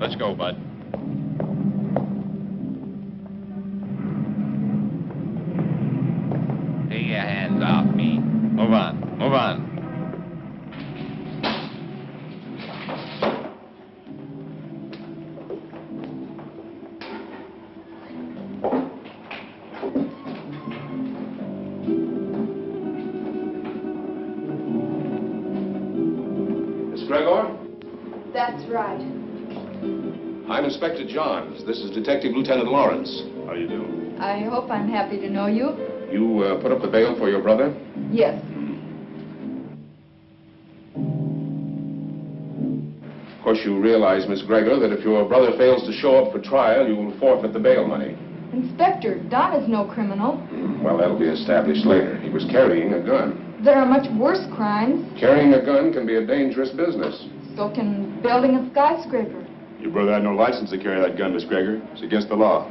Let's go, Bud. Take your hands off me. Move on. Move on. That's right. I'm Inspector Johns. This is Detective Lieutenant Lawrence. How do you do? I hope I'm happy to know you. You put up the bail for your brother? Yes. Of course, you realize, Miss Gregor, that if your brother fails to show up for trial, you will forfeit the bail money. Inspector, Don is no criminal. Well, that'll be established later. He was carrying a gun. There are much worse crimes. Carrying a gun can be a dangerous business. So can building a skyscraper. Your brother had no license to carry that gun, Miss Gregor. It's against the law.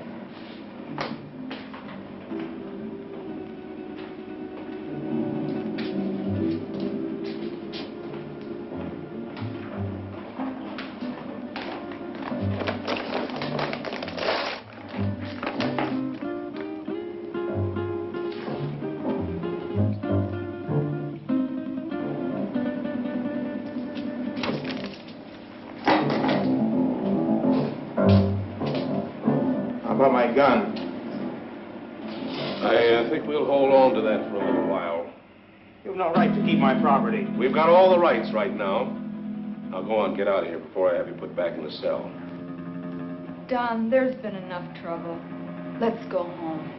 My gun. I think we'll hold on to that for a little while. You've no right to keep my property. We've got all the rights right now. Now go on, get out of here before I have you put back in the cell. Don, there's been enough trouble. Let's go home.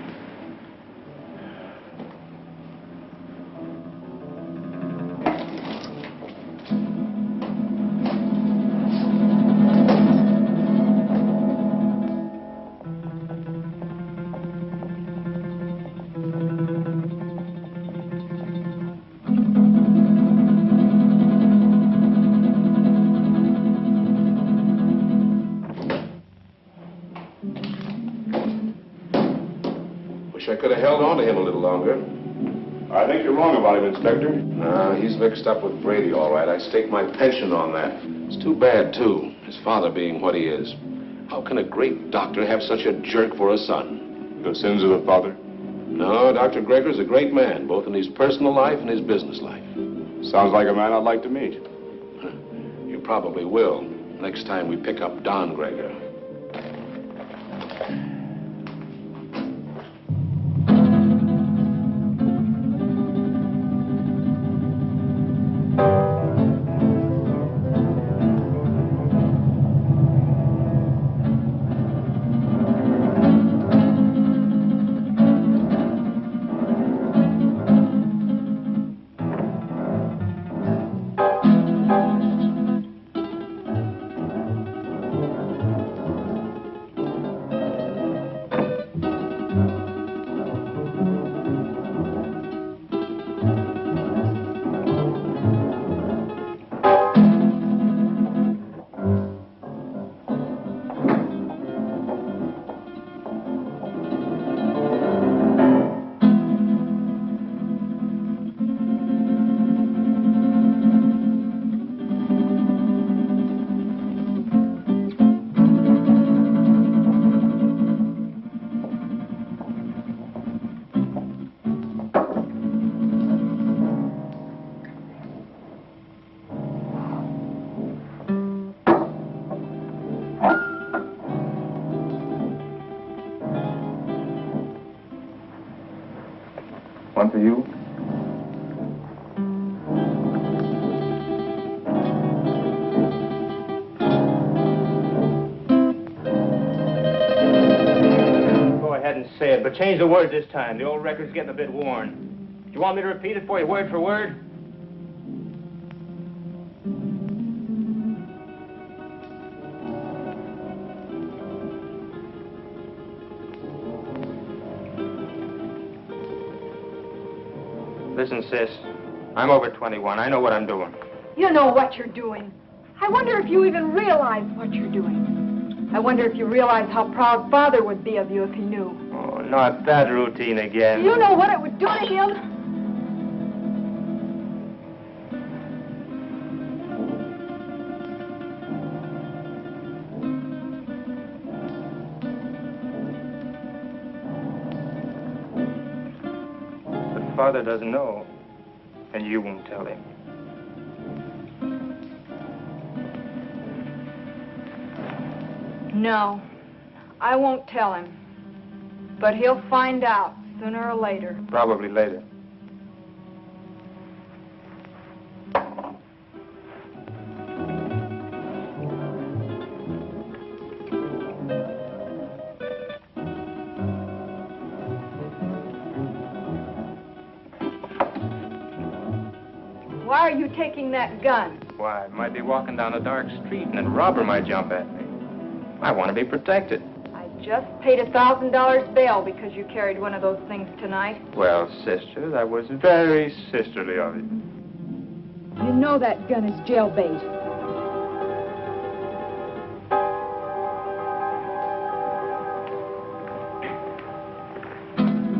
I could have held on to him a little longer. I think you're wrong about him, Inspector. No, he's mixed up with Brady, all right. I staked my pension on that. It's too bad, too, his father being what he is. How can a great doctor have such a jerk for a son? The sins of the father? No, Dr. Gregor's a great man, both in his personal life and his business life. Sounds like a man I'd like to meet. You probably will, next time we pick up Don Gregor. One for you. Go ahead and say it, but change the words this time. The old record's getting a bit worn. Do you want me to repeat it for you word for word? Listen, sis, I'm over 21. I know what I'm doing. You know what you're doing. I wonder if you even realize what you're doing. I wonder if you realize how proud Father would be of you if he knew. Oh, not that routine again. You know what it would do to him? Father doesn't know, and you won't tell him. No, I won't tell him. But he'll find out sooner or later. Probably later. Why are you taking that gun? Why, I might be walking down a dark street and a robber might jump at me. I want to be protected. I just paid $1,000 bail because you carried one of those things tonight. Well, sister, that was very sisterly of you. You know that gun is jailbait.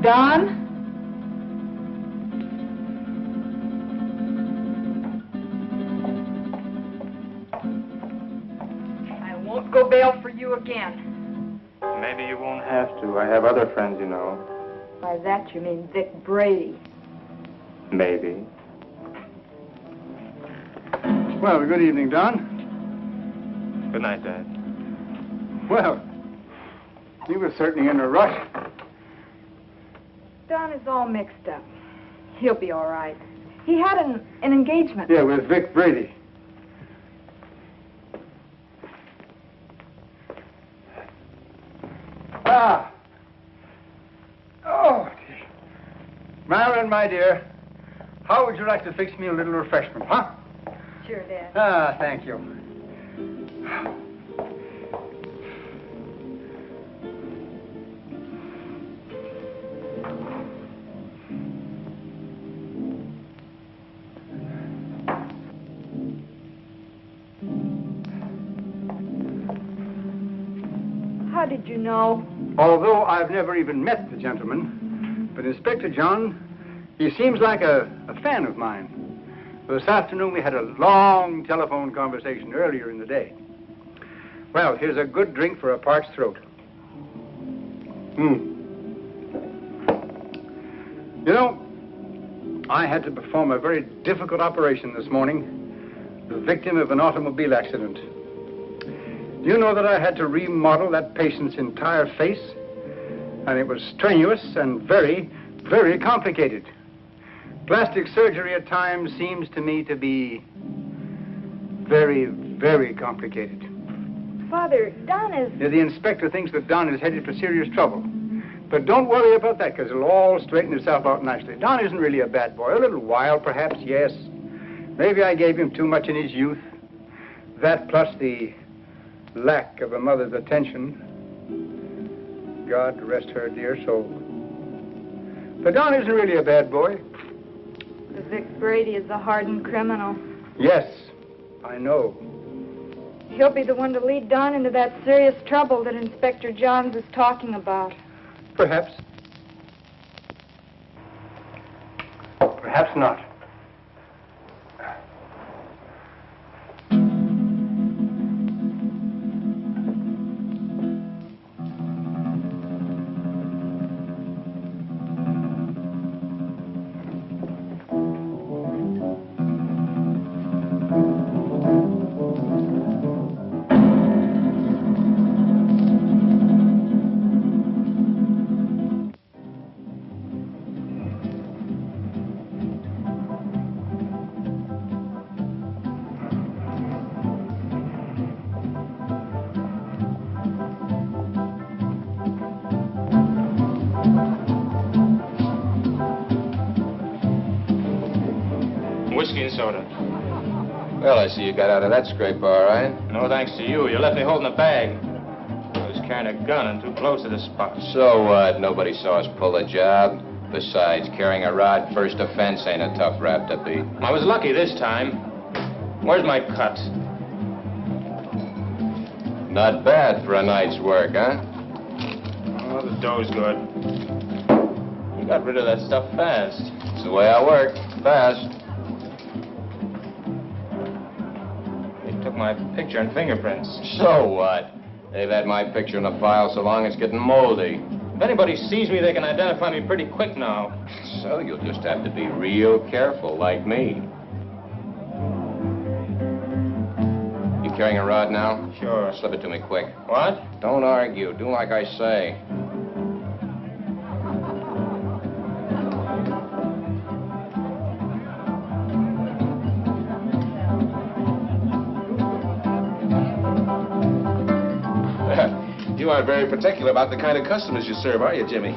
Don? I won't go bail for you again. Maybe you won't have to. I have other friends, you know. By that you mean Vic Brady. Maybe. Well, good evening, Don. Good night, Dad. Well, you were certainly in a rush. Don is all mixed up. He'll be all right. He had an engagement. Yeah, with Vic Brady. Ah. Oh, dear. Marilyn, my dear, how would you like to fix me a little refreshment, huh? Sure, Dad. Ah, thank you. How did you know? Although I've never even met the gentleman, but Inspector John, he seems like a fan of mine. This afternoon we had a long telephone conversation earlier in the day. Well, here's a good drink for a parched throat. You know, I had to perform a very difficult operation this morning, the victim of an automobile accident. Do you know that I had to remodel that patient's entire face? And it was strenuous and very, very complicated. Plastic surgery at times seems to me to be very, very complicated. Father, Don is... Yeah, the inspector thinks that Don is headed for serious trouble. But don't worry about that, because it'll all straighten itself out nicely. Don isn't really a bad boy. A little wild, perhaps, yes. Maybe I gave him too much in his youth. That plus the lack of a mother's attention. God rest her dear soul. But Don isn't really a bad boy. The Vic Brady is a hardened criminal. Yes, I know. He'll be the one to lead Don into that serious trouble that Inspector Johns is talking about. Perhaps. Perhaps not. Whiskey and soda. Well, I see you got out of that scrape all right. No thanks to you. You left me holding a bag. I was carrying a gun and too close to the spot. So what? Nobody saw us pull a job. Besides, carrying a rod first offense ain't a tough rap to beat. I was lucky this time. Where's my cut? Not bad for a night's work, huh? Oh, the dough's good. You got rid of that stuff fast. It's the way I work. Fast. Took my picture and fingerprints. So what? They've had my picture in the file so long it's getting moldy. If anybody sees me, they can identify me pretty quick now. So you'll just have to be real careful, like me. You carrying a rod now? Sure. Slip it to me quick. What? Don't argue. Do like I say. You aren't very particular about the kind of customers you serve, are you, Jimmy?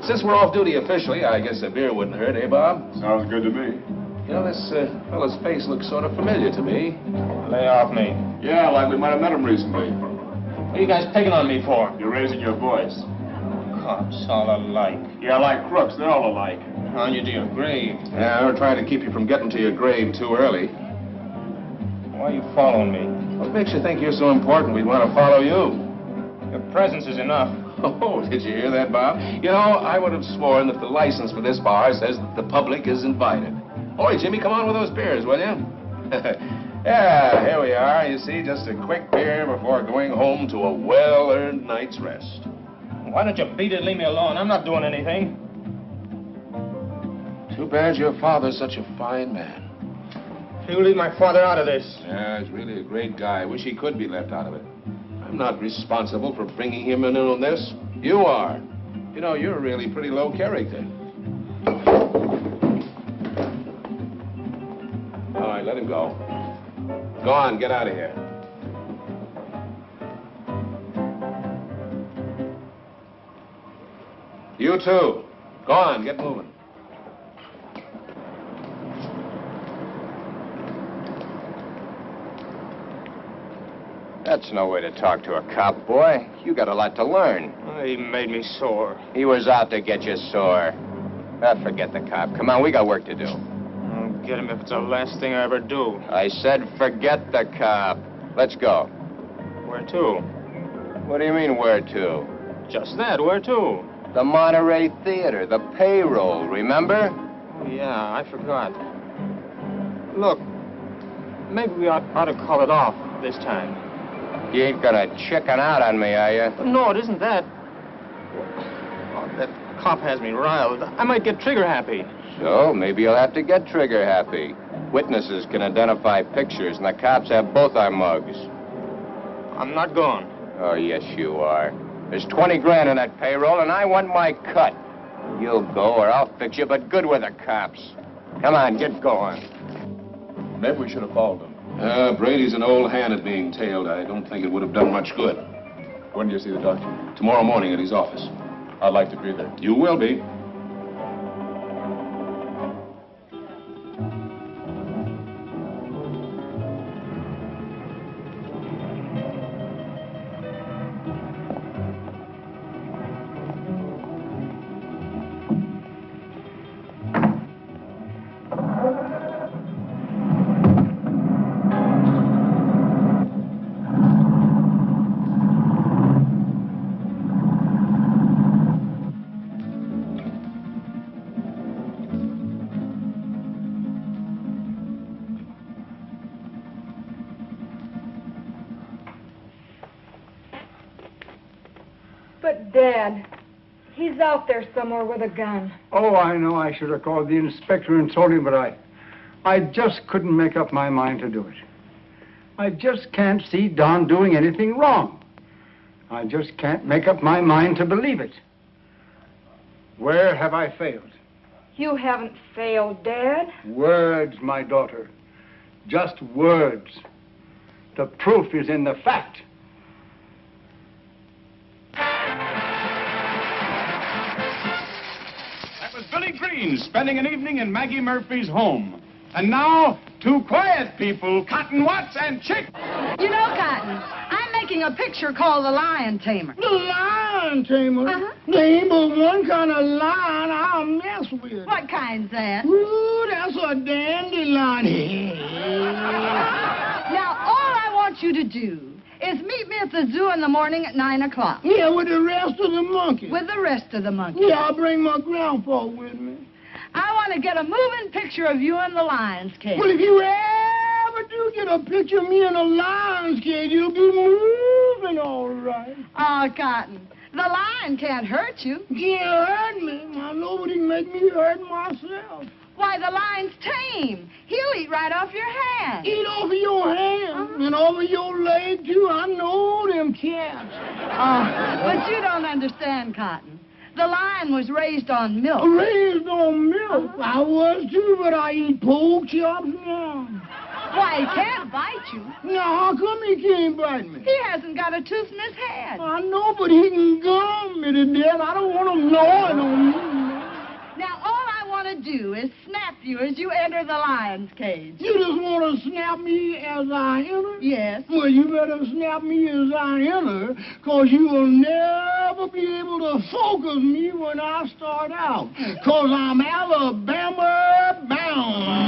Since we're off duty officially, I guess a beer wouldn't hurt, eh, Bob? Sounds good to me. You know, this fellow's face looks sort of familiar to me. Lay off me. Yeah, like we might have met him recently. What are you guys picking on me for? You're raising your voice. Cops all alike. Yeah, like crooks. They're all alike. On you to your grave. Yeah, we're trying to keep you from getting to your grave too early. Why are you following me? What makes you think you're so important we'd want to follow you? Your presence is enough. Oh, did you hear that, Bob? You know, I would have sworn that the license for this bar says that the public is invited. Oi, Jimmy, come on with those beers, will you? Yeah, here we are. You see, just a quick beer before going home to a well-earned night's rest. Why don't you beat it and leave me alone? I'm not doing anything. Too bad your father's such a fine man. You leave my father out of this. Yeah, he's really a great guy. I wish he could be left out of it. I'm not responsible for bringing him in on this. You are. You know, you're really pretty low character. All right, let him go. Go on, get out of here. You too. Go on, get moving. That's no way to talk to a cop, boy. You got a lot to learn. He made me sore. He was out to get you sore. Forget the cop. Come on, we got work to do. I'll get him if it's the last thing I ever do. I said forget the cop. Let's go. Where to? What do you mean, where to? Just that, where to? The Monterey Theater, the payroll, remember? Oh, yeah, I forgot. Look, maybe we ought to call it off this time. You ain't gonna chicken out on me, are you? No, it isn't that. Oh, that cop has me riled. I might get trigger happy. So, maybe you'll have to get trigger happy. Witnesses can identify pictures, and the cops have both our mugs. I'm not going. Oh, yes, you are. There's 20 grand in that payroll, and I want my cut. You'll go, or I'll fix you, but good with the cops. Come on, get going. Maybe we should have followed them. Brady's an old hand at being tailed. I don't think it would have done much good. When do you see the doctor? Tomorrow morning at his office. I'd like to be there. You will be. But, Dad, he's out there somewhere with a gun. Oh, I know I should have called the inspector and told him, but I just couldn't make up my mind to do it. I just can't see Don doing anything wrong. I just can't make up my mind to believe it. Where have I failed? You haven't failed, Dad. Words, my daughter. Just words. The proof is in the fact. That was Billy Green spending an evening in Maggie Murphy's home. And now, two quiet people, Cotton Watts and Chick. You know, Cotton, I'm making a picture called The Lion Tamer. The lion tamer? Uh-huh. There ain't but one kind of lion I'll mess with. What kind's that? Ooh, that's a dandelion. Now, all I want you to do is meet me at the zoo in the morning at 9 o'clock. Yeah, with the rest of the monkeys. With the rest of the monkeys. Yeah, I'll bring my grandpa with me. I want to get a moving picture of you in the lion's cage. Well, if you ever do get a picture of me in a lion's cage, you'll be moving all right. Oh, Cotton, The lion can't hurt you. Can't hurt me. Now, nobody can make me hurt myself. Why, the lion's tame. He'll eat right off your hand. Eat over your hand and over your leg, too. I know them cats. Oh, but you don't understand, Cotton. The lion was raised on milk. Raised on milk. I was, too, but I eat pork chops now. Why, he can't bite you. Now, how come he can't bite me? He hasn't got a tooth in his head. I know, but he can gum me to death. I don't want him gnawing on me. Now, all I want to do is snap you as you enter the lion's cage. You just want to snap me as I enter? Yes. Well, you better snap me as I enter, because you will never be able to focus me when I start out, because I'm Alabama bound.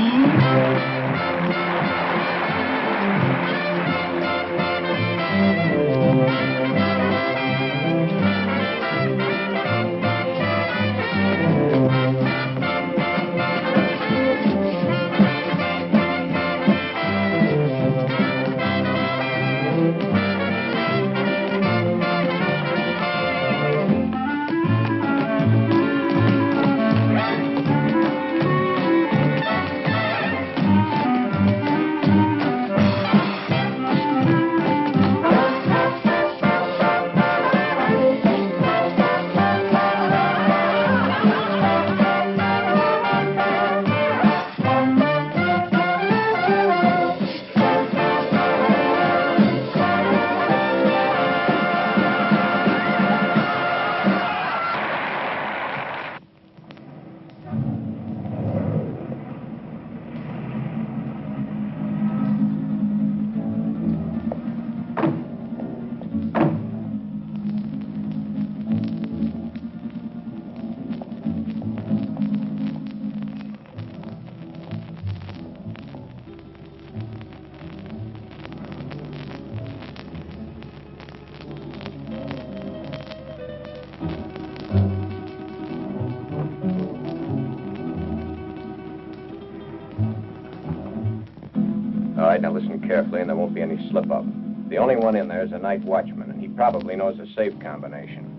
All right, now listen carefully, and there won't be any slip-up. The only one in there is a night watchman, and he probably knows the safe combination.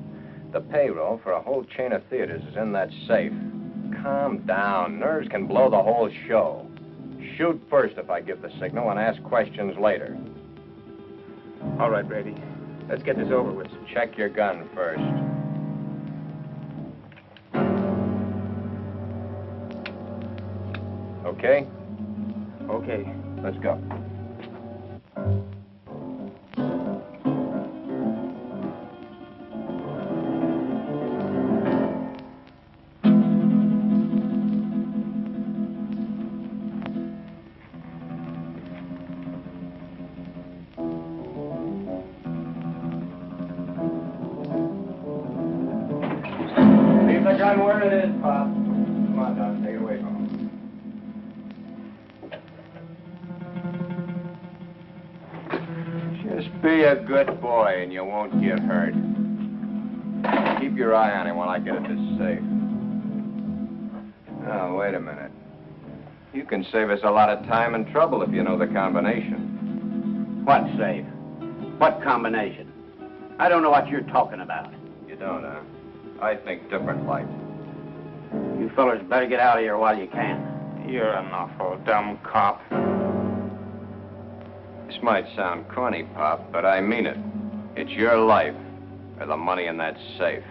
The payroll for a whole chain of theaters is in that safe. Calm down. Nerves can blow the whole show. Shoot first if I give the signal, and ask questions later. All right, Brady. Let's get this over with. Check your gun first. Okay? Okay. Let's go. Leave the gun where it is, Pop. Come on, Don. Take it away from him. Just be a good boy and you won't get hurt. Keep your eye on him while I get at this safe. Oh, wait a minute. You can save us a lot of time and trouble if you know the combination. What safe? What combination? I don't know what you're talking about. You don't, huh? I think different, like. You fellers better get out of here while you can. You're an awful dumb cop. This might sound corny, Pop, but I mean it. It's your life or the money in that safe.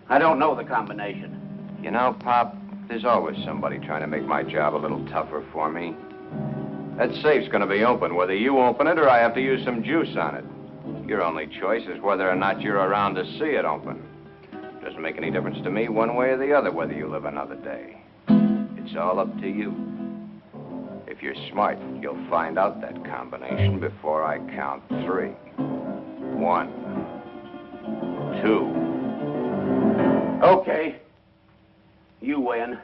I don't know the combination. You know, Pop, there's always somebody trying to make my job a little tougher for me. That safe's going to be open, whether you open it or I have to use some juice on it. Your only choice is whether or not you're around to see it open. Doesn't make any difference to me one way or the other whether you live another day. It's all up to you. If you're smart, you'll find out that combination before I count 3. 1, 2. Okay. You win.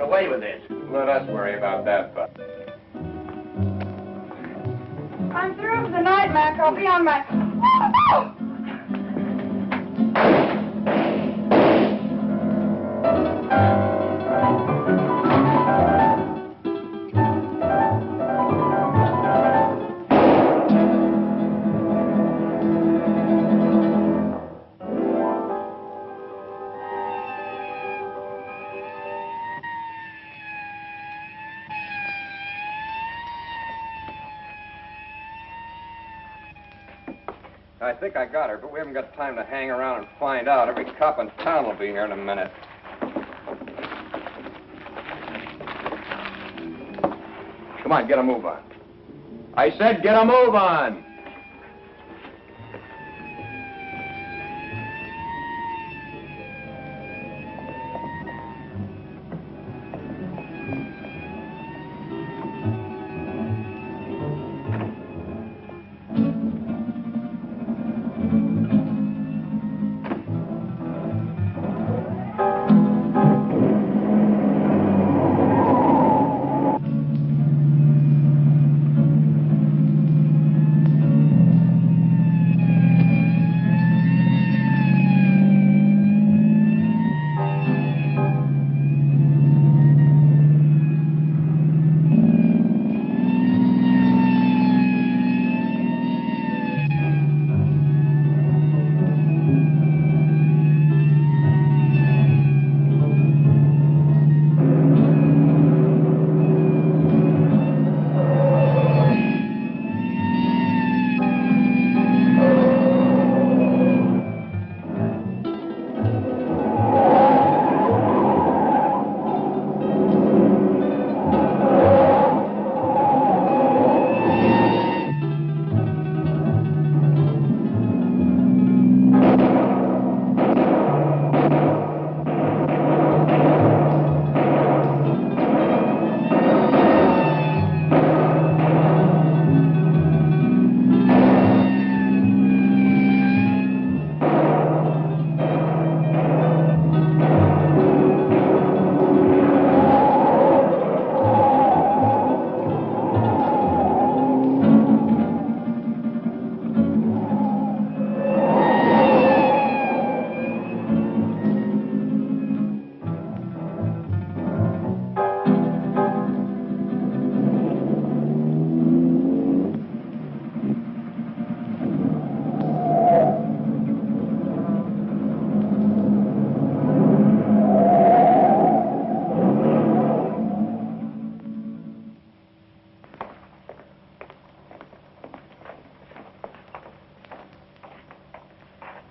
away with this. Let us worry about that, Buck. I'm through for the night, Mac. I'll be on my... I think I got her, but we haven't got time to hang around and find out. Every cop in town will be here in a minute. Come on, get a move on. I said get a move on!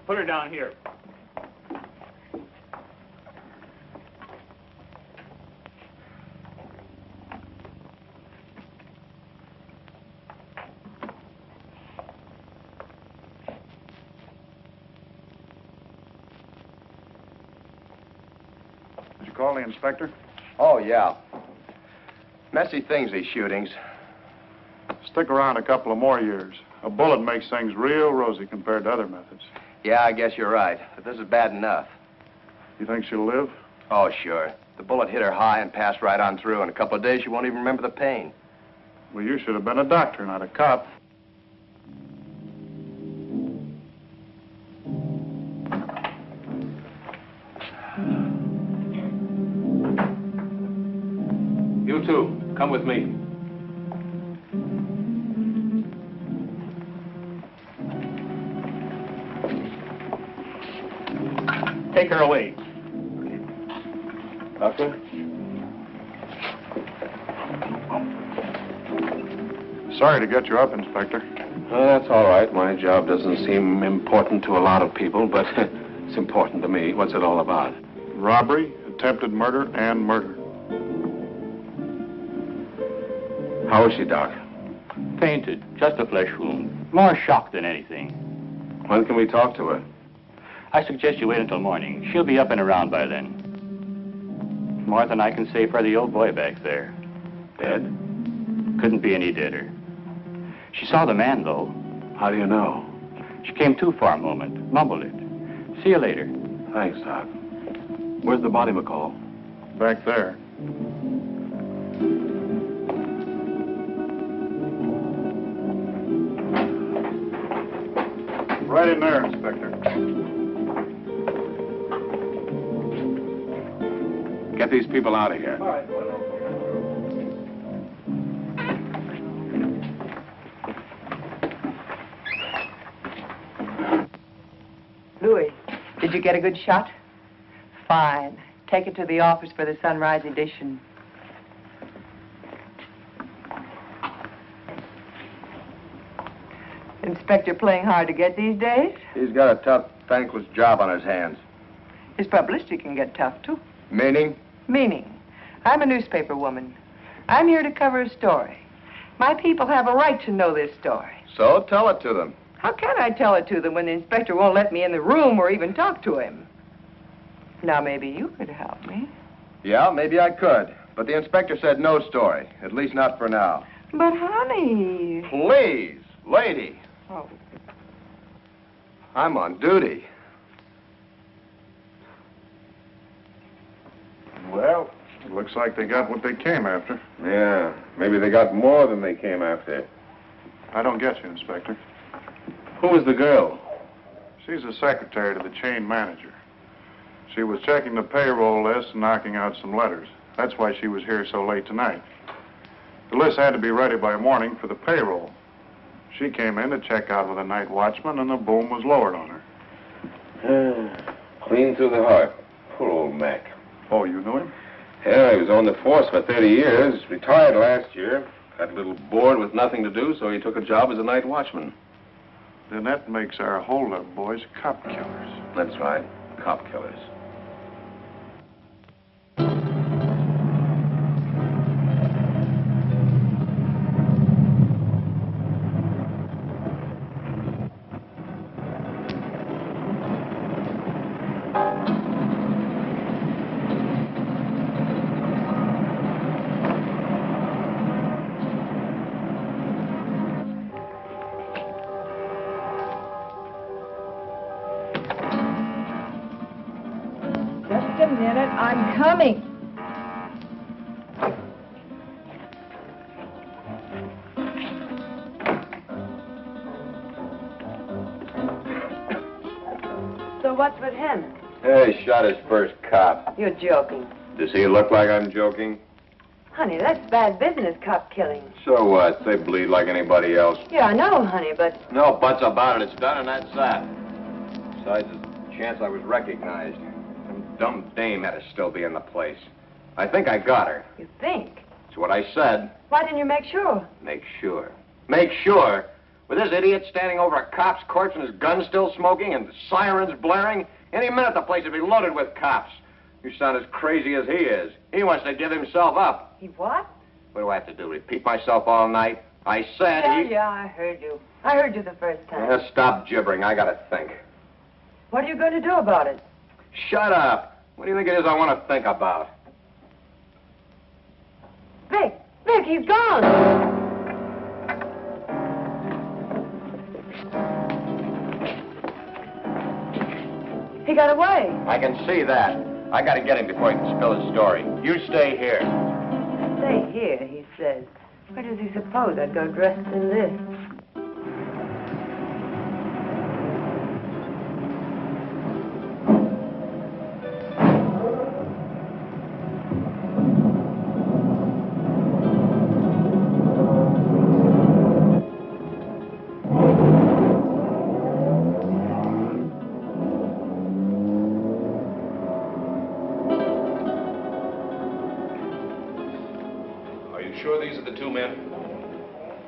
Put her down here. Did you call the inspector? Oh, yeah. Messy things, these shootings. Stick around a couple of more years. A bullet makes things real rosy compared to other methods. Yeah, I guess you're right. But this is bad enough. You think she'll live? Oh, sure. The bullet hit her high and passed right on through. In a couple of days, she won't even remember the pain. Well, you should have been a doctor, not a cop. You two, come with me. Take her away. Doctor? Sorry to get you up, Inspector. That's all right. My job doesn't seem important to a lot of people, but it's important to me. What's it all about? Robbery, attempted murder, and murder. How is she, Doc? Fainted. Just a flesh wound. More shock than anything. When can we talk to her? I suggest you wait until morning. She'll be up and around by then. More than I can say for the old boy back there. Dead? Couldn't be any deader. She saw the man, though. How do you know? She came to for a moment, mumbled it. See you later. Thanks, Doc. Where's the body, McCall? Back there. Right in there, Inspector. Get these people out of here. All right. Louis, did you get a good shot? Fine. Take it to the office for the sunrise edition. Inspector playing hard to get these days? He's got a tough, thankless job on his hands. His publicity can get tough, too. Meaning? Meaning, I'm a newspaper woman. I'm here to cover a story. My people have a right to know this story. So tell it to them. How can I tell it to them when the inspector won't let me in the room or even talk to him? Now, maybe you could help me. Yeah, maybe I could. But the inspector said no story, at least not for now. But, honey... Please, lady. Oh. I'm on duty. Well, it looks like they got what they came after. Yeah, maybe they got more than they came after. I don't get you, Inspector. Who was the girl? She's the secretary to the chain manager. She was checking the payroll list and knocking out some letters. That's why she was here so late tonight. The list had to be ready by morning for the payroll. She came in to check out with a night watchman, and the boom was lowered on her. Clean through the heart. Poor old Mac. Oh, you knew him? Yeah, he was on the force for 30 years. Retired last year. Got a little bored with nothing to do, so he took a job as a night watchman. Then that makes our holdup boys cop killers. That's right. Cop killers. Just a minute, I'm coming. So what's with him? Hey, shot his first cop. You're joking. Does he look like I'm joking? Honey, that's bad business, cop killing. So what? They bleed like anybody else. Yeah, I know, honey, but... No buts about it. It's done, and that's that. Besides, there's a chance I was recognized. Some dumb dame had to still be in the place. I think I got her. You think? That's what I said. Why didn't you make sure? Make sure. Make sure? With this idiot standing over a cop's corpse and his gun still smoking and sirens blaring, any minute the place would be loaded with cops. You sound as crazy as he is. He wants to give himself up. He what? What do I have to do, repeat myself all night? I said Yeah, I heard you. I heard you the first time. Yeah, stop gibbering. I gotta think. What are you going to do about it? Shut up. What do you think it is I want to think about? Vic, he's gone. He got away. I can see that. I gotta get him before he can spill his story. You stay here. Stay here, he says. Where does he suppose I'd go dressed in this?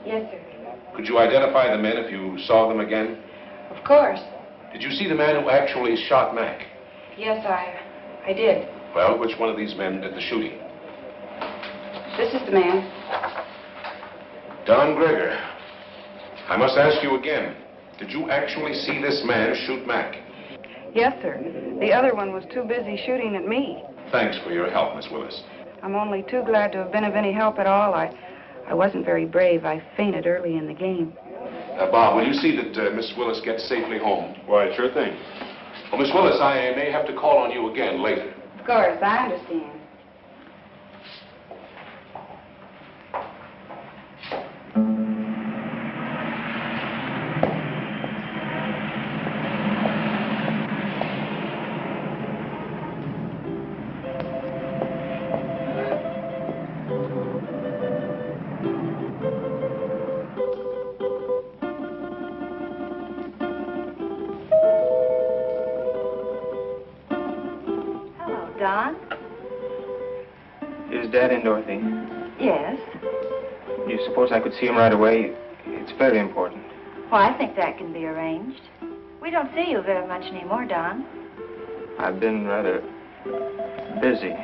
Yes, sir. Could you identify the men if you saw them again? Of course. Did you see the man who actually shot Mac? Yes, I did. Well, which one of these men did the shooting? This is the man. Don Greger. I must ask you again. Did you actually see this man shoot Mac? Yes, sir. The other one was too busy shooting at me. Thanks for your help, Miss Willis. I'm only too glad to have been of any help at all. I wasn't very brave. I fainted early in the game. Bob, will you see that Miss Willis gets safely home? Why, sure thing. Well, Miss Willis, I may have to call on you again later. Of course, I understand. Don? Is Dad in, Dorothy? Yes. You suppose I could see him right away? It's very important. Well, I think that can be arranged. We don't see you very much anymore, Don. I've been rather busy.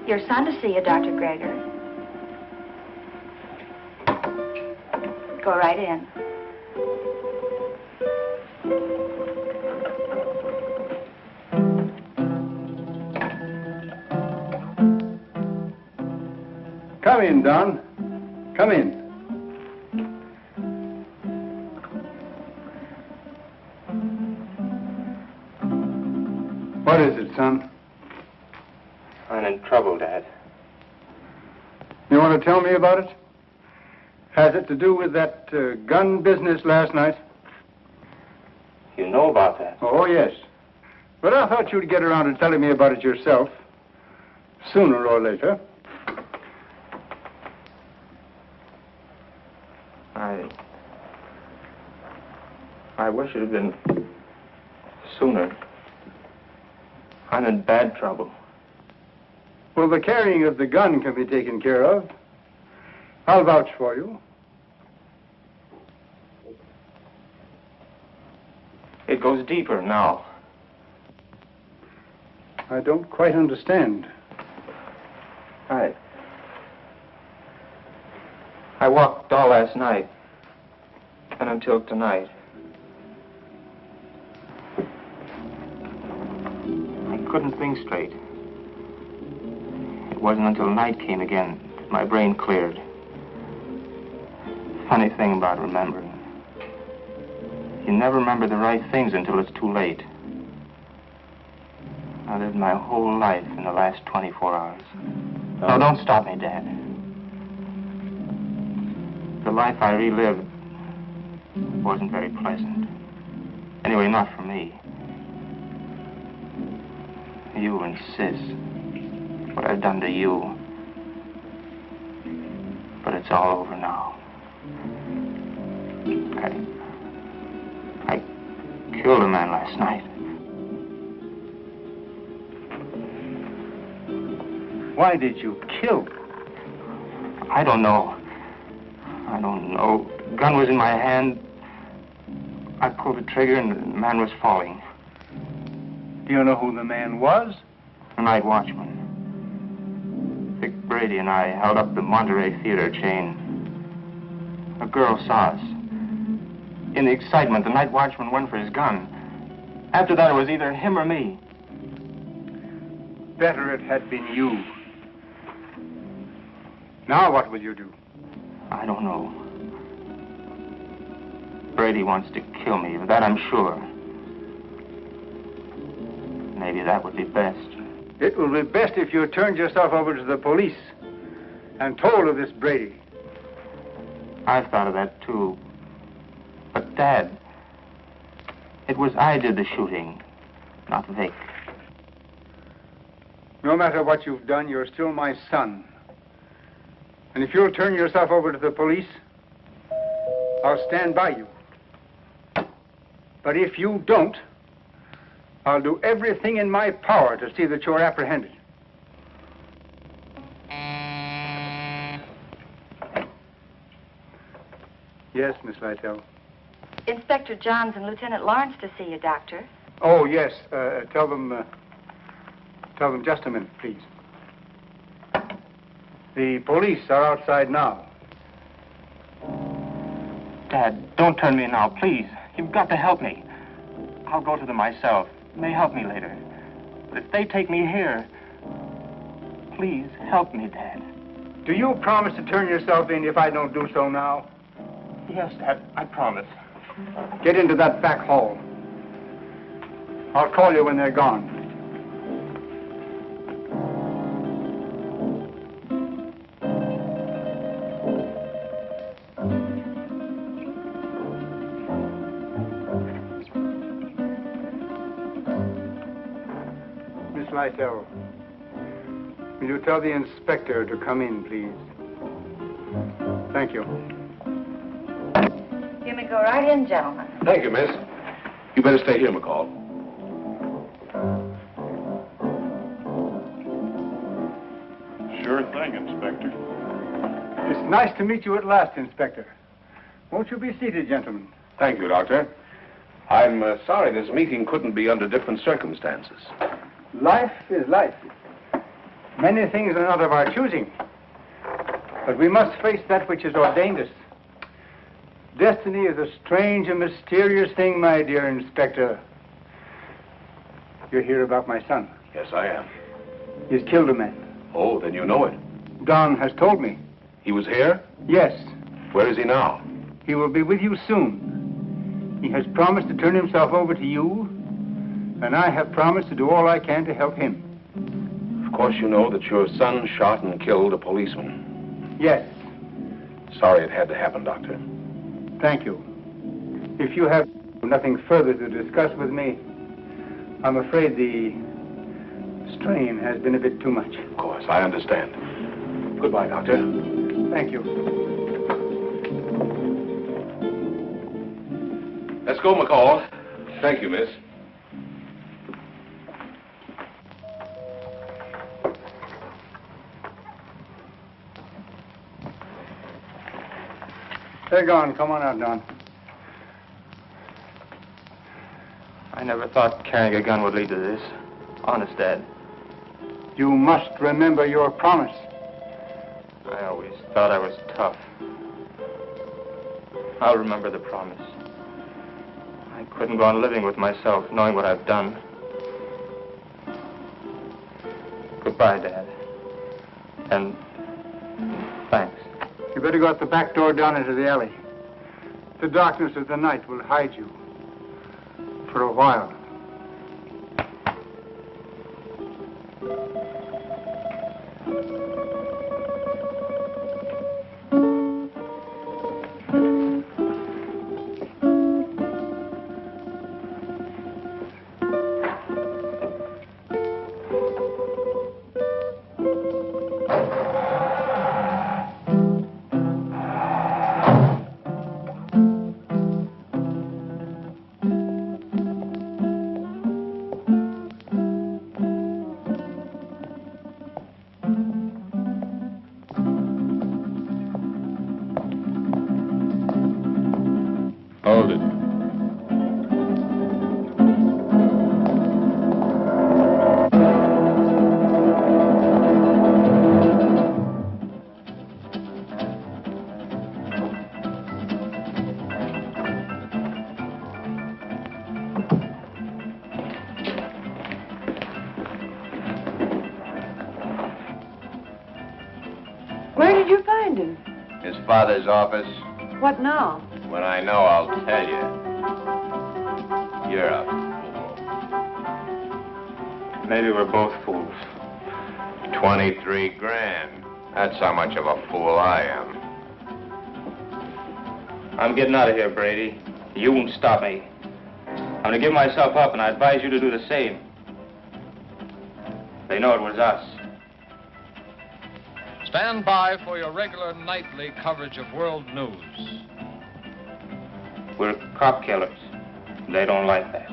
Your son to see you, Dr. Greger. Go right in. Come in, Don. Come in. What is it, son? I'm in trouble, Dad. You want to tell me about it? Has it to do with that gun business last night? You know about that? Oh, yes. But I thought you'd get around to telling me about it yourself. Sooner or later. I wish it had been sooner. I'm in bad trouble. Well, the carrying of the gun can be taken care of. I'll vouch for you. It goes deeper now. I don't quite understand. I walked all last night and until tonight. I couldn't think straight. It wasn't until night came again that my brain cleared. Funny thing about remembering. You never remember the right things until it's too late. I lived my whole life in the last 24 hours. No, don't stop me, Dad. The life I relived wasn't very pleasant. Anyway, not for me. You and Sis. What I've done to you. But it's all over now. I killed a man last night. Why did you kill? I don't know. The gun was in my hand. I pulled the trigger and the man was falling. Do you know who the man was? The night watchman. Vic Brady and I held up the Monterey Theater chain. A girl saw us. In the excitement, the night watchman went for his gun. After that, it was either him or me. Better it had been you. Now what will you do? I don't know. Brady wants to kill me, of that I'm sure. Maybe that would be best. It will be best if you turned yourself over to the police and told of this Brady. I've thought of that, too. But, Dad, it was I did the shooting, not Vic. No matter what you've done, you're still my son. And if you'll turn yourself over to the police, I'll stand by you. But if you don't, I'll do everything in my power to see that you're apprehended. Yes, Miss Lytle. Inspector Johns and Lieutenant Lawrence to see you, Doctor. Oh, yes. Tell them just a minute, please. The police are outside now. Dad, don't turn me now, please. You've got to help me. I'll go to them myself. It may help me later. But if they take me here, please help me, Dad. Do you promise to turn yourself in if I don't do so now? Yes, Dad, I promise. Get into that back hall. I'll call you when they're gone. Miss Lytle, will you tell the inspector to come in, please? Thank you. You may may go right in, gentlemen. Thank you, miss. You better stay here, McCall. Sure thing, Inspector. It's nice to meet you at last, Inspector. Won't you be seated, gentlemen? Thank you, Doctor. I'm sorry this meeting couldn't be under different circumstances. Life is life. Many things are not of our choosing. But we must face that which has ordained us. Destiny is a strange and mysterious thing, my dear Inspector. You're here about my son. Yes, I am. He's killed a man. Oh, then you know it. Don has told me. He was here? Yes. Where is he now? He will be with you soon. He has promised to turn himself over to you, and I have promised to do all I can to help him. Of course you know that your son shot and killed a policeman. Yes. Sorry it had to happen, Doctor. Thank you. If you have nothing further to discuss with me, I'm afraid the strain has been a bit too much. Of course, I understand. Goodbye, Doctor. Thank you. Let's go, McCall. Thank you, miss. They're gone. Come on out, Don. I never thought carrying a gun would lead to this. Honest, Dad. You must remember your promise. I always thought I was tough. I'll remember the promise. I couldn't go on living with myself, knowing what I've done. Goodbye, Dad. And thanks. You better go out the back door down into the alley. The darkness of the night will hide you. For a while. Hold it. Where did you find him? His father's office. What now? When I know, I'll tell you. You're a fool. Maybe we're both fools. 23 grand. That's how much of a fool I am. I'm getting out of here, Brady. You won't stop me. I'm gonna give myself up, and I advise you to do the same. They know it was us. Stand by for your regular nightly coverage of world news. We're cop killers. They don't like that.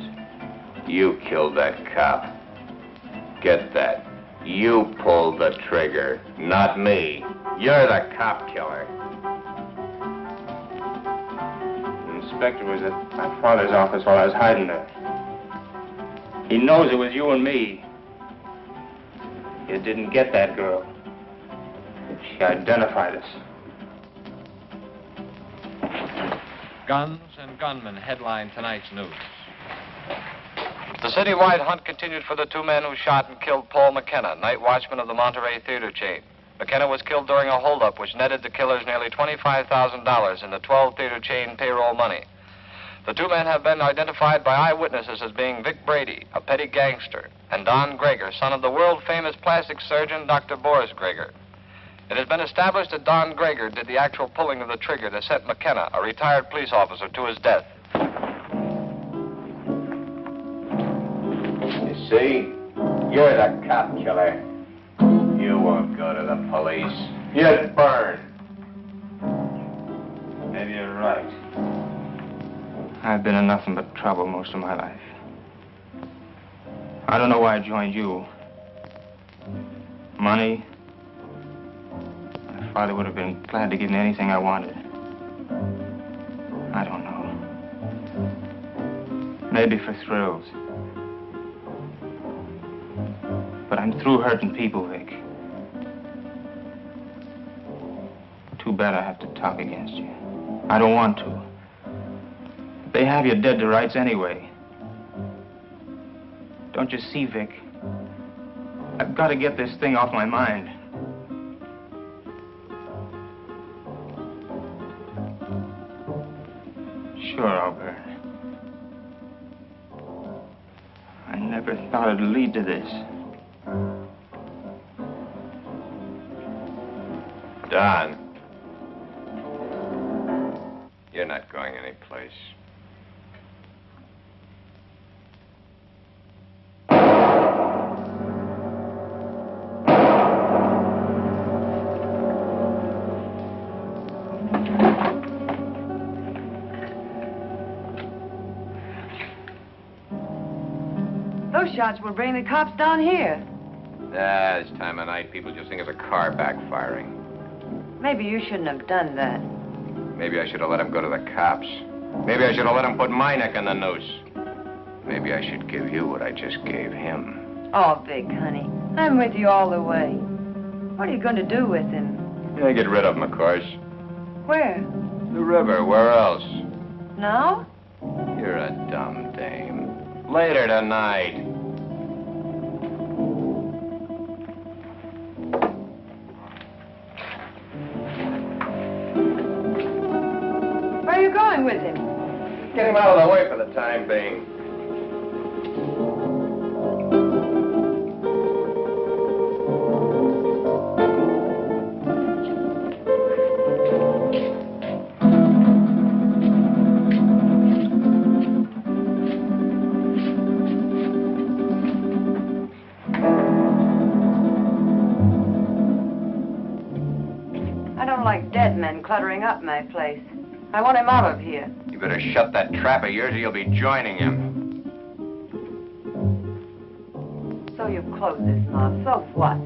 You killed that cop. Get that. You pulled the trigger, not me. You're the cop killer. The inspector was at my father's office while I was hiding there. He knows it was you and me. You didn't get that girl. She identified us. Guns and gunmen headline tonight's news. The citywide hunt continued for the two men who shot and killed Paul McKenna, night watchman of the Monterey theater chain. McKenna was killed during a holdup which netted the killers nearly $25,000 in the 12-theater chain payroll money. The two men have been identified by eyewitnesses as being Vic Brady, a petty gangster, and Don Greger, son of the world-famous plastic surgeon Dr. Boris Greger. It has been established that Don Greger did the actual pulling of the trigger that sent McKenna, a retired police officer, to his death. You see? You're the cop killer. You won't go to the police. You'd burn. Maybe you're right. I've been in nothing but trouble most of my life. I don't know why I joined you. Money? My father would have been glad to give me anything I wanted. I don't know. Maybe for thrills. But I'm through hurting people, Vic. Too bad I have to talk against you. I don't want to. They have you dead to rights anyway. Don't you see, Vic? I've got to get this thing off my mind. Sure, I'll burn. I never thought it'd lead to this. Don. You're not going anyplace. Those shots will bring the cops down here. This time of night, people just think it's a car backfiring. Maybe you shouldn't have done that. Maybe I should have let him go to the cops. Maybe I should have let him put my neck in the noose. Maybe I should give you what I just gave him. Oh, Vic, honey, I'm with you all the way. What are you going to do with him? Yeah, get rid of him, of course. Where? The river. Where else? Now? You're a dumb dame. Later tonight. Where are you going with him? Get him out of the way for the time being. I don't like dead men cluttering up my place. I want him out of here. You better shut that trap of yours or you'll be joining him. So you've closed this mob. So what?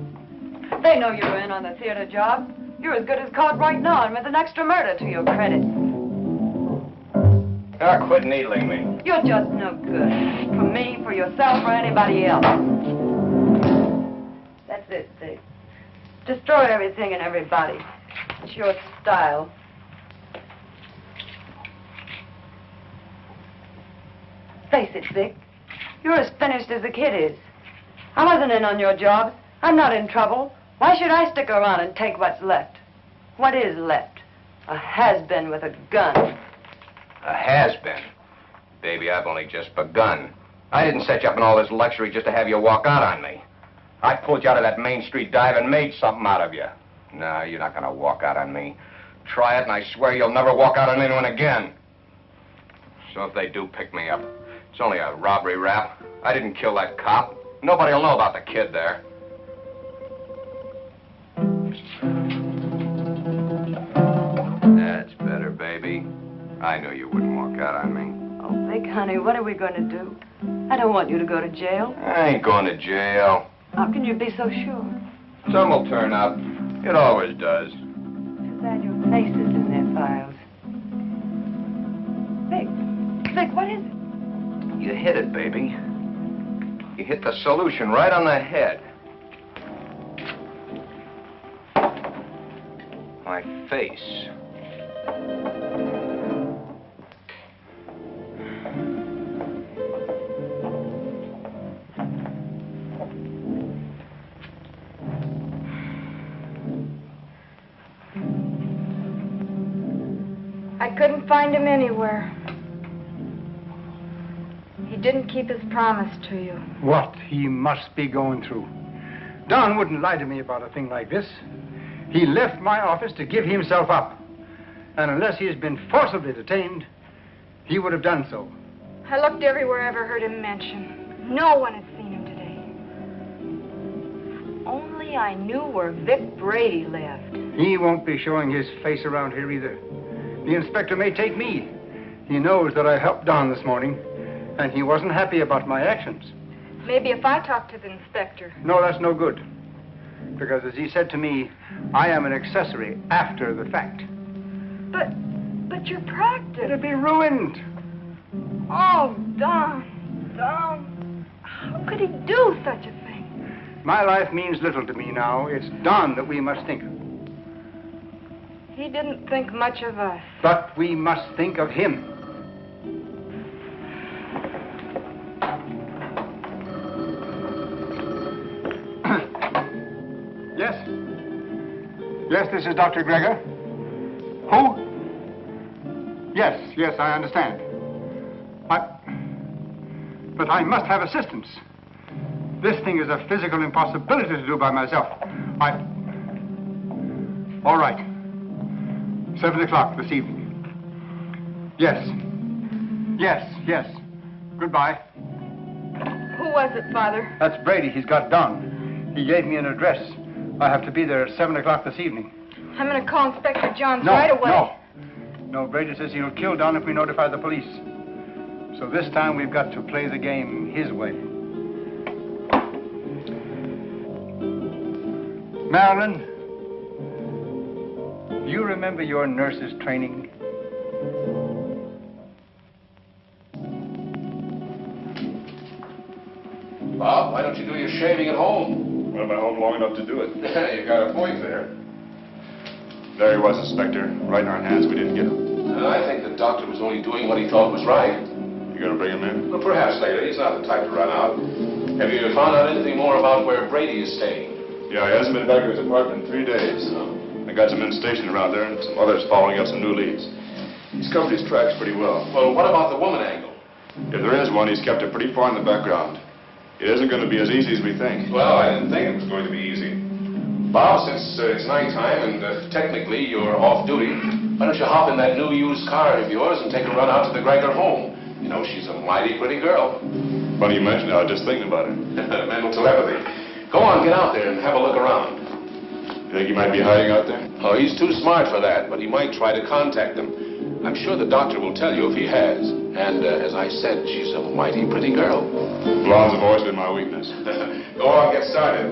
They know you're in on the theater job. You're as good as caught right now and with an extra murder to your credit. Ah, quit needling me. You're just no good. For me, for yourself, or anybody else. That's it, Steve. Destroy everything and everybody. It's your style. Face it, Vic. You're as finished as the kid is. I wasn't in on your job. I'm not in trouble. Why should I stick around and take what's left? What is left? A has-been with a gun. A has-been? Baby, I've only just begun. I didn't set you up in all this luxury just to have you walk out on me. I pulled you out of that Main Street dive and made something out of you. No, you're not gonna walk out on me. Try it, and I swear you'll never walk out on anyone again. So if they do pick me up, it's only a robbery rap. I didn't kill that cop. Nobody'll know about the kid there. That's better, baby. I knew you wouldn't walk out on me. Oh, Vic, honey, what are we going to do? I don't want you to go to jail. I ain't going to jail. How can you be so sure? Some will turn up. It always does. Too bad your face is in their files. Vic, what is it? You hit it, baby. You hit the solution right on the head. My face. I couldn't find him anywhere. He didn't keep his promise to you. What he must be going through. Don wouldn't lie to me about a thing like this. He left my office to give himself up. And unless he has been forcibly detained, he would have done so. I looked everywhere I ever heard him mentioned. No one had seen him today. If only I knew where Vic Brady lived. He won't be showing his face around here either. The inspector may take me. He knows that I helped Don this morning, and he wasn't happy about my actions. Maybe if I talk to the inspector. No, that's no good. Because as he said to me, I am an accessory after the fact. But your practice. It'll be ruined. Oh, Don. How could he do such a thing? My life means little to me now. It's Don that we must think of. He didn't think much of us. But we must think of him. Yes? Yes, this is Dr. Gregor. Who? Yes, I understand. But I must have assistance. This thing is a physical impossibility to do by myself. All right. 7 o'clock this evening. Yes. Goodbye. Who was it, Father? That's Brady. He's got Don. He gave me an address. I have to be there at 7 o'clock this evening. I'm going to call Inspector Johns right away. No, Brady says he'll kill Don if we notify the police. So this time we've got to play the game his way. Marilyn, do you remember your nurse's training? Bob, why don't you do your shaving at home? Well, I've been home long enough to do it. You got a point there. There he was, Inspector. Right in our hands. We didn't get him. I think the doctor was only doing what he thought was right. You gonna bring him in? Well, perhaps later. He's not the type to run out. Have you found out anything more about where Brady is staying? Yeah, he hasn't been back to his apartment in 3 days. I got some men stationed around there and some others following up some new leads. He's covered his tracks pretty well. Well, what about the woman angle? If there is one, he's kept it pretty far in the background. It isn't going to be as easy as we think. Well, I didn't think it was going to be easy. Bob, since it's nighttime and technically you're off duty, why don't you hop in that new used car of yours and take a run out to the Gregor home? You know, she's a mighty pretty girl. Funny you mention it. I was just thinking about it. Mental telepathy. Go on, get out there and have a look around. You think he might be hiding out there? Oh, he's too smart for that, but he might try to contact them. I'm sure the doctor will tell you if he has. And as I said, she's a mighty pretty girl. Blondes have always been my weakness. Go on, get started.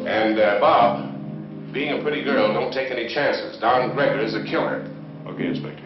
And, Bob, being a pretty girl, don't take any chances. Don Gregor is a killer. Okay, Inspector.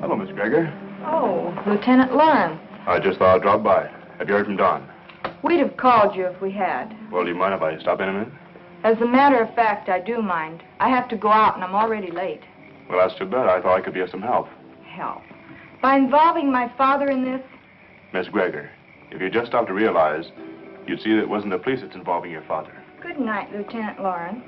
Hello, Miss Gregor. Oh, Lieutenant Lauren. I just thought I'd drop by. Have you heard from Don? We'd have called you if we had. Well, do you mind if I stop in a minute? As a matter of fact, I do mind. I have to go out and I'm already late. Well, that's too bad. I thought I could be of some help. Help? By involving my father in this? Miss Gregor, if you just stopped to realize, you'd see that it wasn't the police that's involving your father. Good night, Lieutenant Lauren.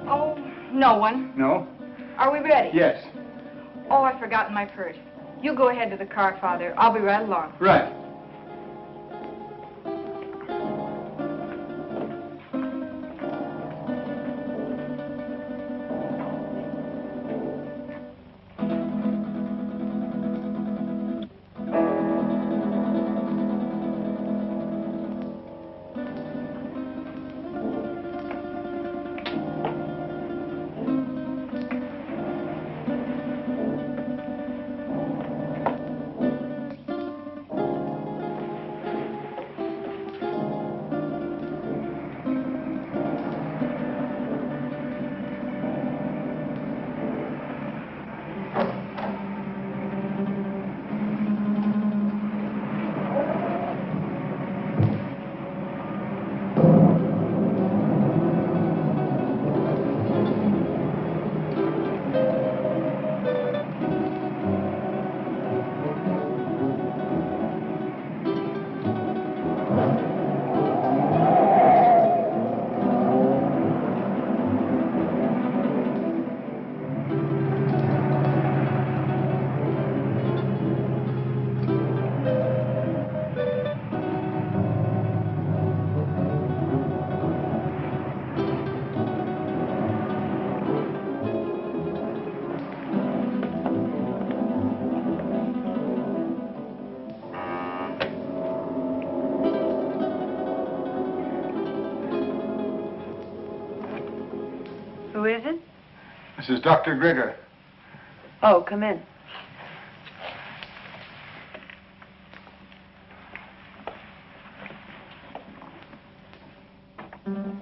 Oh, no one. No? Are we ready? Yes. Oh, I've forgotten my purse. You go ahead to the car, Father. I'll be right along. Right. is Dr. Grigger. Oh, come in.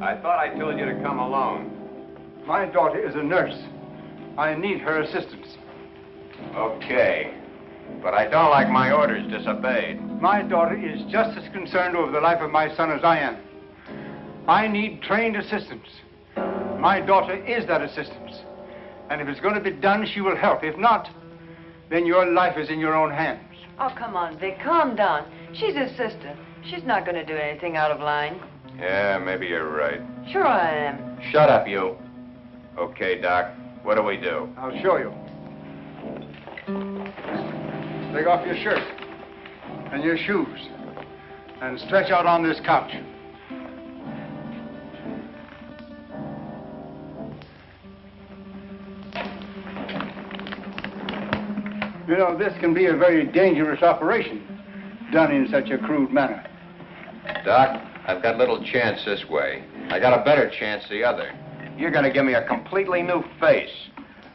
I thought I told you to come alone. My daughter is a nurse. I need her assistance. Okay. But I don't like my orders disobeyed. My daughter is just as concerned over the life of my son as I am. I need trained assistance. My daughter is that assistance. And if it's going to be done, she will help. If not, then your life is in your own hands. Oh, come on, Vic, calm down. She's his sister. She's not going to do anything out of line. Yeah, maybe you're right. Sure I am. Shut up, you. Okay, Doc. What do we do? I'll show you. Take off your shirt and your shoes and stretch out on this couch. You know, this can be a very dangerous operation done in such a crude manner. Doc, I've got little chance this way. I got a better chance the other. You're going to give me a completely new face.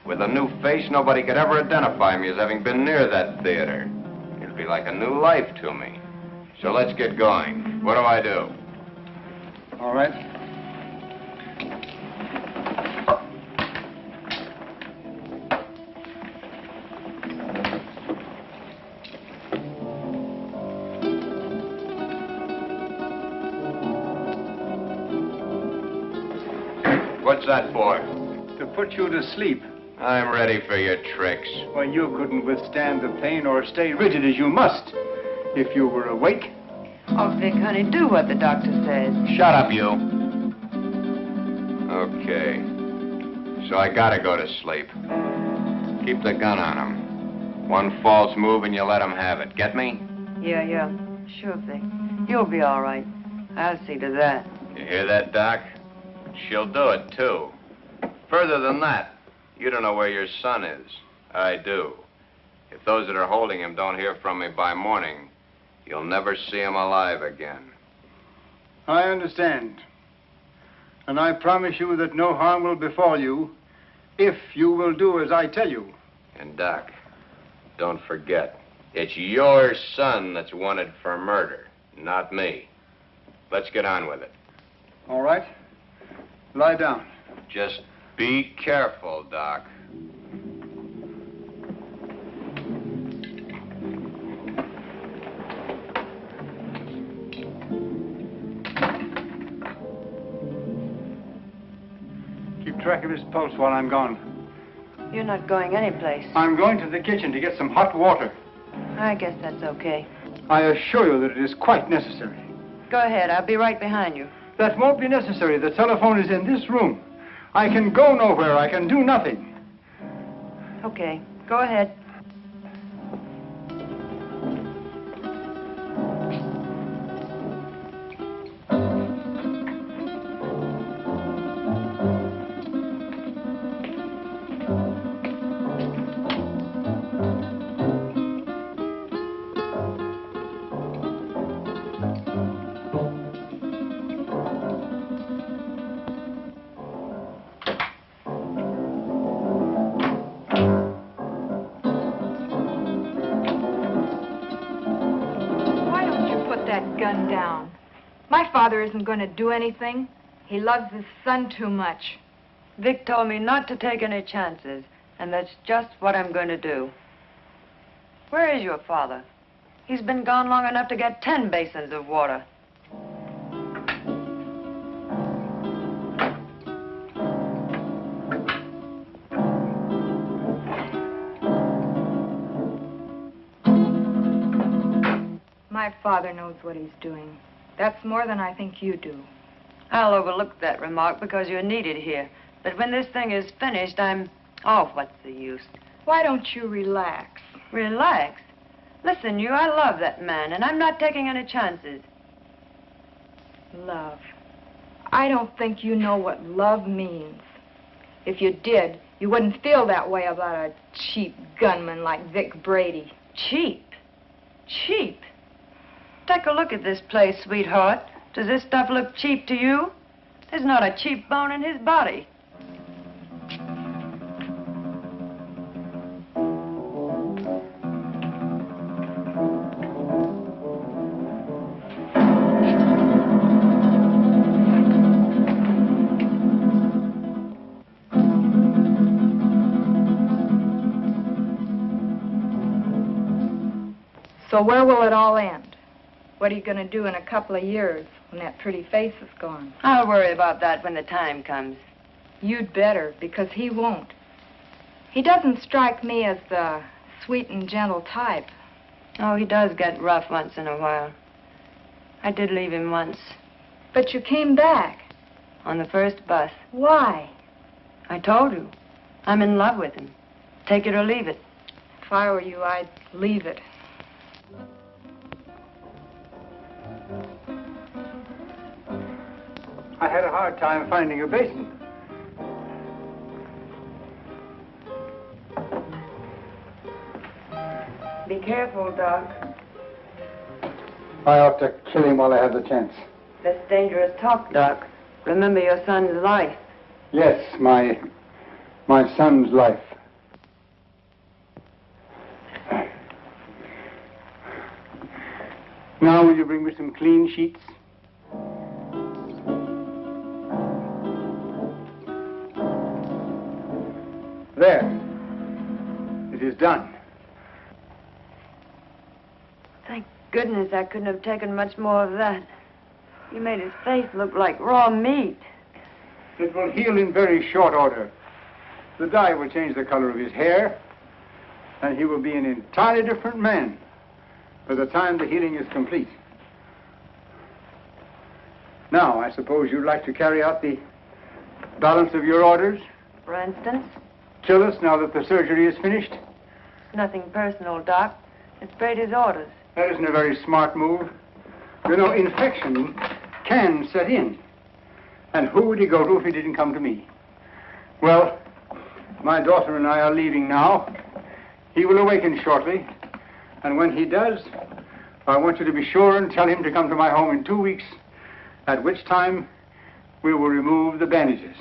With a new face, nobody could ever identify me as having been near that theater. It'll be like a new life to me. So let's get going. What do I do? All right. What's that for? To put you to sleep. I'm ready for your tricks. Well, you couldn't withstand the pain or stay rigid as you must if you were awake. Oh, Vic, honey, do what the doctor says. Shut up, you. Okay. So I gotta go to sleep. Keep the gun on him. One false move and you let him have it. Get me? Yeah. Sure, Vic. You'll be all right. I'll see to that. You hear that, Doc? She'll do it, too. Further than that, you don't know where your son is. I do. If those that are holding him don't hear from me by morning, you'll never see him alive again. I understand. And I promise you that no harm will befall you if you will do as I tell you. And, Doc, don't forget, it's your son that's wanted for murder, not me. Let's get on with it. All right. Lie down. Just be careful, Doc. Keep track of his pulse while I'm gone. You're not going anyplace. I'm going to the kitchen to get some hot water. I guess that's okay. I assure you that it is quite necessary. Go ahead. I'll be right behind you. That won't be necessary. The telephone is in this room. I can go nowhere. I can do nothing. Okay. Go ahead. Gun down. My father isn't going to do anything. He loves his son too much. Vic told me not to take any chances, and that's just what I'm going to do. Where is your father? He's been gone long enough to get 10 basins of water. My father knows what he's doing. That's more than I think you do. I'll overlook that remark because you're needed here. But when this thing is finished, Oh, what's the use? Why don't you relax? Relax? Listen, I love that man, and I'm not taking any chances. Love. I don't think you know what love means. If you did, you wouldn't feel that way about a cheap gunman like Vic Brady. Cheap? Cheap? Take a look at this place, sweetheart. Does this stuff look cheap to you? There's not a cheap bone in his body. So where will it all end? What are you going to do in a couple of years when that pretty face is gone? I'll worry about that when the time comes. You'd better, because he won't. He doesn't strike me as the sweet and gentle type. Oh, he does get rough once in a while. I did leave him once. But you came back. On the first bus. Why? I told you. I'm in love with him. Take it or leave it. If I were you, I'd leave it. I had a hard time finding a basin. Be careful, Doc. I ought to kill him while I have the chance. That's dangerous talk, Doc. Remember your son's life. Yes, my son's life. Now will you bring me some clean sheets? There. It is done. Thank goodness I couldn't have taken much more of that. You made his face look like raw meat. It will heal in very short order. The dye will change the color of his hair, and he will be an entirely different man by the time the healing is complete. Now, I suppose you'd like to carry out the balance of your orders? For instance? Kill us now that the surgery is finished? Nothing personal, Doc. It's Brady's orders. That isn't a very smart move. You know, infection can set in. And who would he go to if he didn't come to me? Well, my daughter and I are leaving now. He will awaken shortly. And when he does, I want you to be sure and tell him to come to my home in 2 weeks, at which time we will remove the bandages.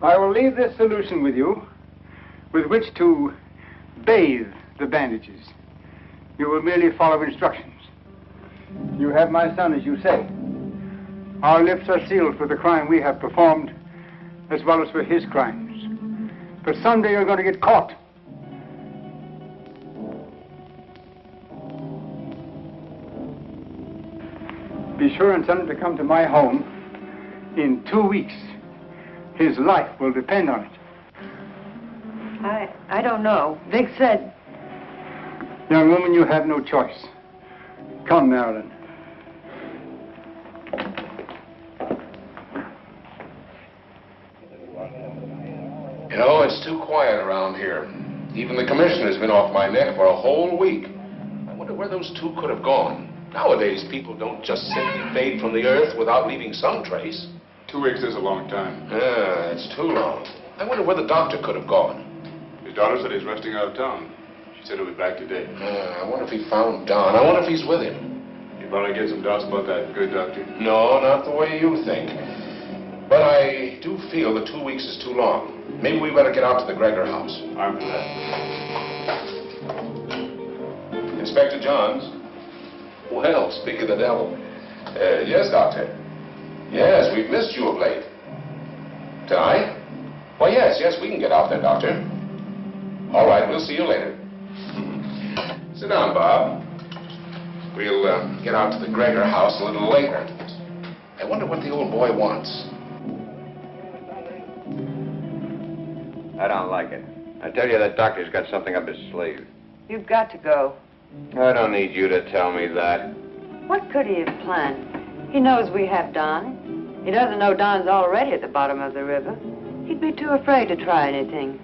I will leave this solution with you, with which to bathe the bandages. You will merely follow instructions. You have my son, as you say. Our lips are sealed for the crime we have performed, as well as for his crimes. But someday you're going to get caught. Be sure and tell him to come to my home in 2 weeks. His life will depend on it. I don't know. Vic said... Young woman, you have no choice. Come, Marilyn. You know, it's too quiet around here. Even the commissioner's been off my neck for a whole week. I wonder where those two could have gone. Nowadays, people don't just simply fade from the earth without leaving some trace. 2 weeks is a long time. Yeah, it's too long. I wonder where the doctor could have gone. His daughter said he's resting out of town. She said he'll be back today. I wonder if he found Don. I wonder if he's with him. You probably get some doubts about that, good doctor. No, not the way you think. But I do feel that 2 weeks is too long. Maybe we better get out to the Gregor house. I'm for that. Inspector Johns. Well, speak of the devil. Yes, Doctor. Yes, we've missed you of late. Tonight? Well, yes, we can get out there, Doctor. All right, we'll see you later. Sit down, Bob. We'll get out to the Gregor house a little later. I wonder what the old boy wants. I don't like it. I tell you, that doctor's got something up his sleeve. You've got to go. I don't need you to tell me that. What could he have planned? He knows we have Don. He doesn't know Don's already at the bottom of the river. He'd be too afraid to try anything.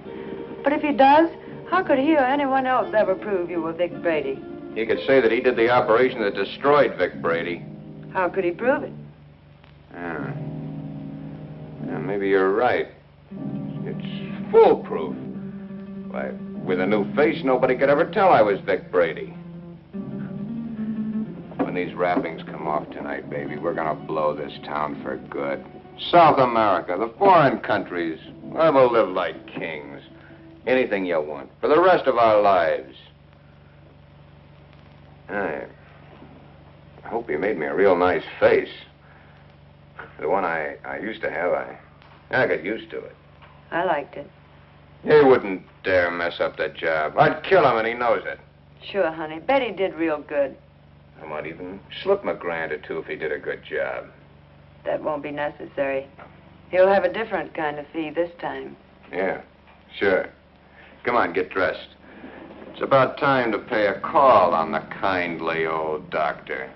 But if he does, how could he or anyone else ever prove you were Vic Brady? He could say that he did the operation that destroyed Vic Brady. How could he prove it? Yeah, maybe you're right. It's foolproof. Why, with a new face, nobody could ever tell I was Vic Brady. When these wrappings come off tonight, baby, we're gonna blow this town for good. South America, the foreign countries, where we'll live like kings. Anything you want, for the rest of our lives. I hope you made me a real nice face. The one I used to have, I got used to it. I liked it. He wouldn't dare mess up that job. I'd kill him, and he knows it. Sure, honey. Betty did real good. I might even slip him $1 grand or 2 if he did a good job. That won't be necessary. He'll have a different kind of fee this time. Yeah, sure. Come on, get dressed. It's about time to pay a call on the kindly old doctor.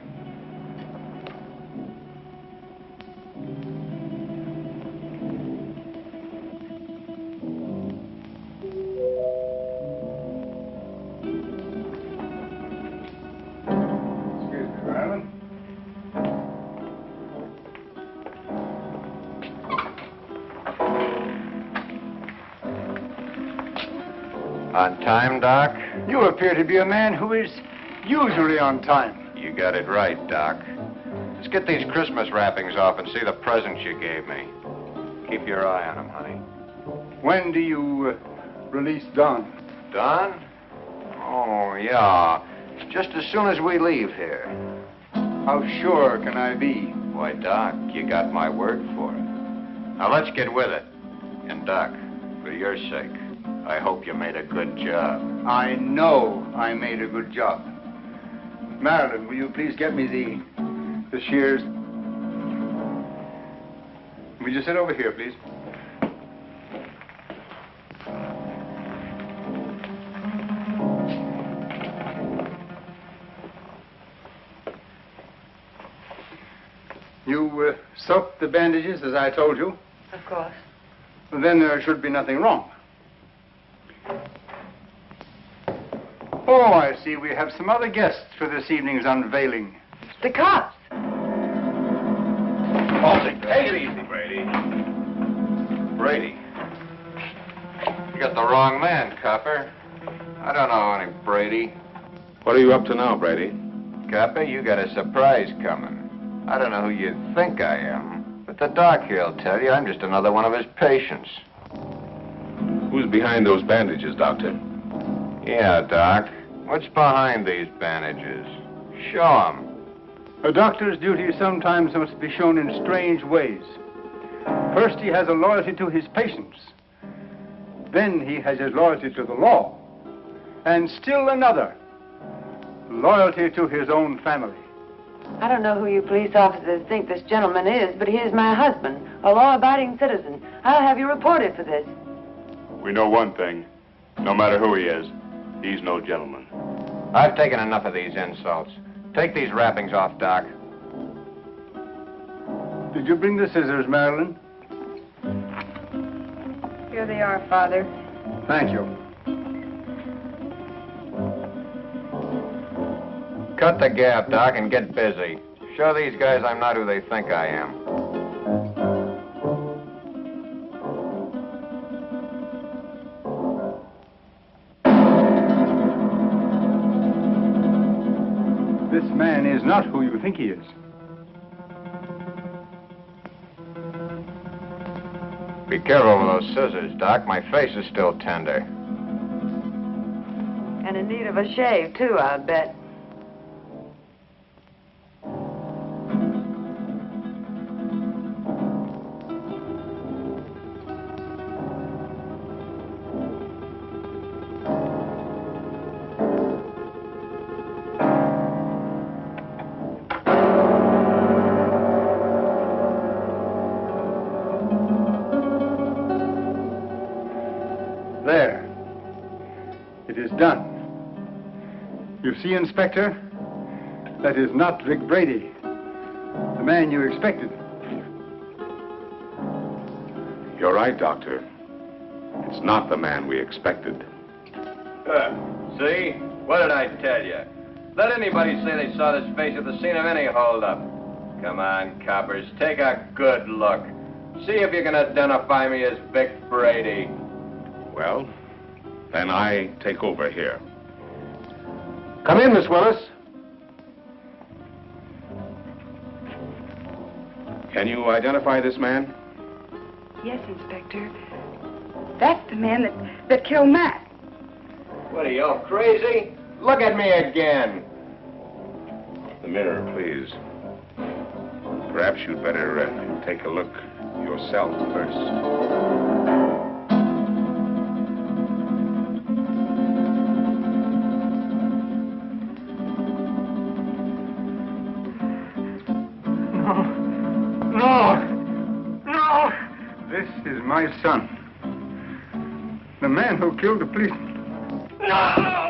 Excuse me, Marilyn. On time, Doc? You appear to be a man who is usually on time. You got it right, Doc. Let's get these Christmas wrappings off and see the presents you gave me. Keep your eye on them, honey. When do you release Don? Don? Oh, yeah. Just as soon as we leave here. How sure can I be? Why, Doc, you got my word for it. Now, let's get with it. And, Doc, for your sake, I hope you made a good job. I know I made a good job. Marilyn, will you please get me the shears? Will you sit over here, please? You soaked the bandages as I told you? Of course. Then there should be nothing wrong. Oh, I see. We have some other guests for this evening's unveiling. The cops. Take it easy, Brady. Brady. You got the wrong man, copper. I don't know any Brady. What are you up to now, Brady? Copper, you got a surprise coming. I don't know who you think I am, but the doc here'll tell you I'm just another one of his patients. Who's behind those bandages, Doctor? Yeah, Doc. What's behind these bandages? Show 'em. A doctor's duty sometimes must be shown in strange ways. First, he has a loyalty to his patients. Then he has his loyalty to the law. And still another, loyalty to his own family. I don't know who you police officers think this gentleman is, but he is my husband, a law-abiding citizen. I'll have you reported for this. We know one thing. No matter who he is, he's no gentleman. I've taken enough of these insults. Take these wrappings off, Doc. Did you bring the scissors, Marilyn? Here they are, Father. Thank you. Cut the gap, Doc, and get busy. Show these guys I'm not who they think I am. This man is not who you think he is. Be careful with those scissors, Doc. My face is still tender. And in need of a shave, too, I bet. There. It is done. You see, Inspector? That is not Vic Brady, the man you expected. You're right, Doctor. It's not the man we expected. See? What did I tell you? Let anybody say they saw this face at the scene of any holdup. Come on, coppers, take a good look. See if you can identify me as Vic Brady. Well, then I take over here. Come in, Miss Willis. Can you identify this man? Yes, Inspector. That's the man that killed Matt. What are you, all crazy? Look at me again. The mirror, please. Perhaps you'd better take a look yourself first. my son. The man who killed the policeman. No!